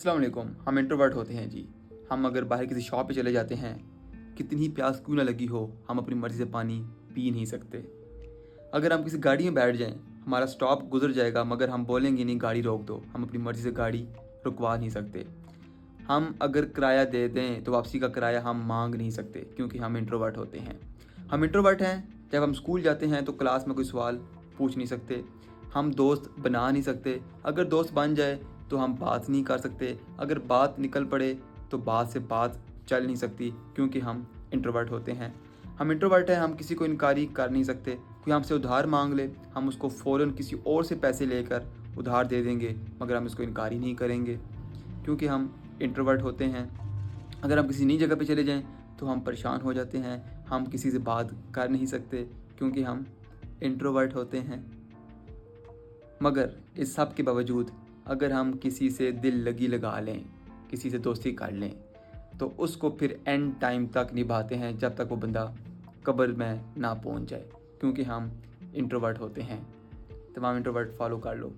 अस्सलाम वालेकुम। हम इंट्रोवर्ट होते हैं जी। हम अगर बाहर किसी शॉप पे चले जाते हैं, कितनी ही प्यास क्यों ना लगी हो, हम अपनी मर्ज़ी से पानी पी नहीं सकते। अगर हम किसी गाड़ी में बैठ जाएं, हमारा स्टॉप गुजर जाएगा मगर हम बोलेंगे नहीं गाड़ी रोक दो, हम अपनी मर्ज़ी से गाड़ी रुकवा नहीं सकते। हम अगर किराया दे दें तो वापसी का किराया हम मांग नहीं सकते क्योंकि हम इंट्रोवर्ट होते हैं। हम इंट्रोवर्ट हैं जब हम स्कूल जाते हैं तो क्लास में कोई सवाल पूछ नहीं सकते। हम दोस्त बना नहीं सकते। अगर दोस्त बन जाए तो हम बात नहीं कर सकते। अगर बात निकल पड़े तो बात से बात चल नहीं सकती क्योंकि हम इंट्रोवर्ट होते हैं। हम इंट्रोवर्ट हैं, हम किसी को इनकारी कर नहीं सकते। कोई हमसे उधार मांग ले, हम उसको फ़ौरन किसी और से पैसे लेकर उधार दे देंगे मगर हम इसको इनकारी नहीं करेंगे क्योंकि हम इंट्रोवर्ट होते हैं। अगर हम किसी नई जगह पे चले जाएं तो हम परेशान हो जाते हैं। हम किसी से बात कर नहीं सकते क्योंकि हम इंट्रोवर्ट होते हैं। मगर इस सब के बावजूद अगर हम किसी से दिल लगी लगा लें, किसी से दोस्ती कर लें, तो उसको फिर एंड टाइम तक निभाते हैं जब तक वो बंदा कब्र में ना पहुंच जाए क्योंकि हम इंट्रोवर्ट होते हैं। तमाम इंट्रोवर्ट फॉलो कर लो।